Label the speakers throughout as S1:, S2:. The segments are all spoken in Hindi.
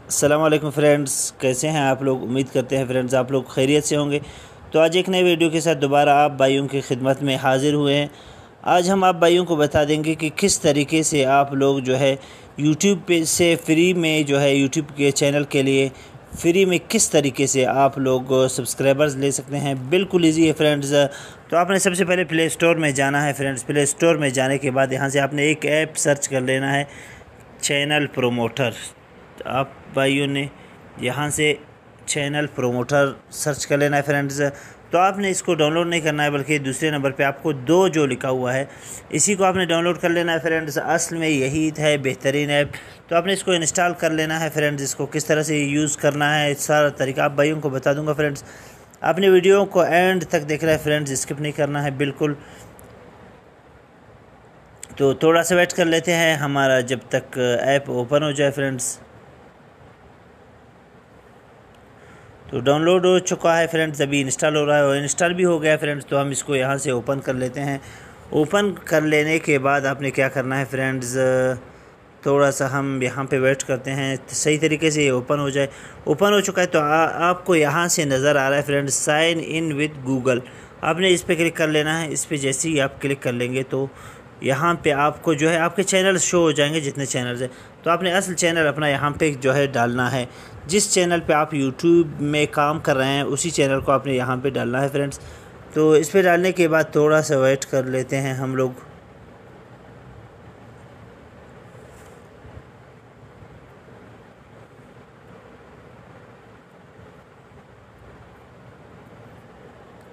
S1: अस्सलाम वालेकुम फ्रेंड्स, कैसे हैं आप लोग। उम्मीद करते हैं फ्रेंड्स आप लोग खैरियत से होंगे। तो आज एक नए वीडियो के साथ दोबारा आप भाइयों की खिदमत में हाज़िर हुए हैं। आज हम आप भाइयों को बता देंगे कि किस तरीके से आप लोग जो है यूट्यूब पे से फ्री में जो है यूट्यूब के चैनल के लिए फ्री में किस तरीके से आप लोग सब्सक्राइबर्स ले सकते हैं। बिल्कुल ईजी है फ्रेंड्स। तो आपने सबसे पहले प्ले स्टोर में जाना है फ्रेंड्स। प्ले स्टोर में जाने के बाद यहाँ से आपने एक ऐप सर्च कर लेना है, चैनल प्रोमोटर। तो आप भाइयों ने यहाँ से चैनल प्रोमोटर सर्च कर लेना है फ्रेंड्स। तो आपने इसको डाउनलोड नहीं करना है, बल्कि दूसरे नंबर पे आपको 2 जो लिखा हुआ है इसी को आपने डाउनलोड कर लेना है फ्रेंड्स। असल में यही है बेहतरीन ऐप। तो आपने इसको इंस्टॉल कर लेना है फ्रेंड्स। इसको किस तरह से यूज़ करना है सारा तरीका आप भाइयों को बता दूंगा फ्रेंड्स। आपने वीडियो को एंड तक देखना है फ्रेंड्स, स्किप नहीं करना है बिल्कुल। तो थोड़ा सा वेट कर लेते हैं हमारा जब तक ऐप ओपन हो जाए फ्रेंड्स। तो डाउनलोड हो चुका है फ्रेंड्स, अभी इंस्टॉल हो रहा है और इंस्टॉल भी हो गया फ्रेंड्स। तो हम इसको यहाँ से ओपन कर लेते हैं। ओपन कर लेने के बाद आपने क्या करना है फ्रेंड्स, थोड़ा सा हम यहाँ पे वेट करते हैं सही तरीके से ये ओपन हो जाए। ओपन हो चुका है। तो आपको यहाँ से नज़र आ रहा है friends, sign in with Google. आपने इस पर क्लिक कर लेना है। इस पर जैसे ही आप क्लिक कर लेंगे तो यहाँ पे आपको जो है आपके चैनल शो हो जाएंगे, जितने चैनल्स हैं। तो आपने असल चैनल अपना यहाँ पे जो है डालना है। जिस चैनल पे आप यूट्यूब में काम कर रहे हैं उसी चैनल को आपने यहाँ पे डालना है फ्रेंड्स। तो इस पे डालने के बाद थोड़ा सा वेट कर लेते हैं हम लोग।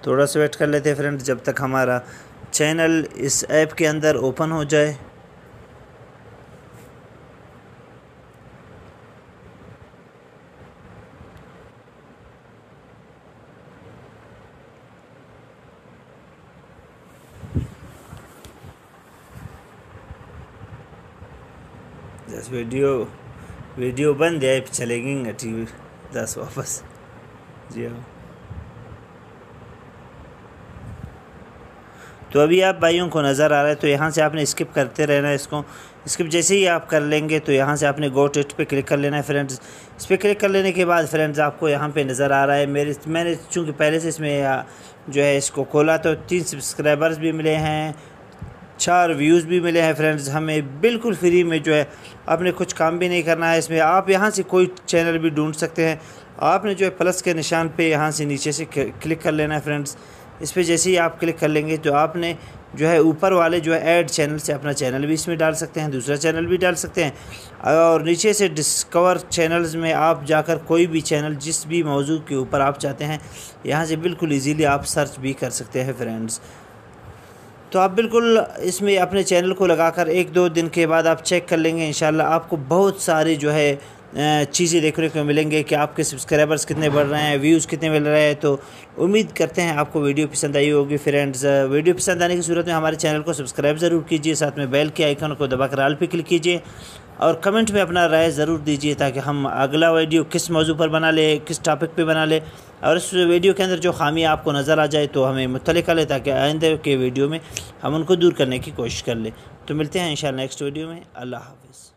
S1: थोड़ा सा वेट कर लेते हैं फ्रेंड्स जब तक हमारा चैनल इस ऐप के अंदर ओपन हो जाए। दस वीडियो बंद है, चलेगी टीवी 10 वापस जी हाँ। तो अभी आप भाइयों को नज़र आ रहा है। तो यहाँ से आपने स्किप करते रहना है इसको। स्किप जैसे ही आप कर लेंगे तो यहाँ से आपने गो टू इट पे क्लिक कर लेना है फ्रेंड्स। इस पर क्लिक कर लेने के बाद फ्रेंड्स आपको यहाँ पे नज़र आ रहा है मैंने चूँकि पहले से इसमें जो है इसको खोला तो 3 सब्सक्राइबर्स भी मिले हैं, 4 व्यूज़ भी मिले हैं फ्रेंड्स। हमें बिल्कुल फ्री में जो है आपने कुछ काम भी नहीं करना है इसमें। आप यहाँ से कोई चैनल भी ढूंढ सकते हैं। आपने जो है प्लस के निशान पे यहाँ से नीचे से क्लिक कर लेना है फ्रेंड्स। इस पर जैसे ही आप क्लिक कर लेंगे तो आपने जो है ऊपर वाले जो है ऐड चैनल से अपना चैनल भी इसमें डाल सकते हैं, दूसरा चैनल भी डाल सकते हैं। और नीचे से डिस्कवर चैनल्स में आप जाकर कोई भी चैनल जिस भी मौजू के ऊपर आप चाहते हैं यहाँ से बिल्कुल ईजीली आप सर्च भी कर सकते हैं फ्रेंड्स। तो आप बिल्कुल इसमें अपने चैनल को लगाकर 1-2 दिन के बाद आप चेक कर लेंगे। इंशाल्लाह आपको बहुत सारी जो है चीज़ें देखने को मिलेंगे कि आपके सब्सक्राइबर्स कितने बढ़ रहे हैं, व्यूज़ कितने मिल रहे हैं। तो उम्मीद करते हैं आपको वीडियो पसंद आई होगी फ्रेंड्स। वीडियो पसंद आने की सूरत में हमारे चैनल को सब्सक्राइब ज़रूर कीजिए, साथ में बेल के आइकन को दबाकर ऑल पे क्लिक कीजिए और कमेंट में अपना राय ज़रूर दीजिए ताकि हम अगला वीडियो किस मौजू पर बना ले, किस टॉपिक पे बना ले। और इस वीडियो के अंदर जो खामियां आपको नज़र आ जाए तो हमें मुत्तला कर ले ताकि आइंदे के वीडियो में हम उनको दूर करने की कोशिश कर लें। तो मिलते हैं इंशाल्लाह नेक्स्ट वीडियो में। अल्लाह हाफ़िज़।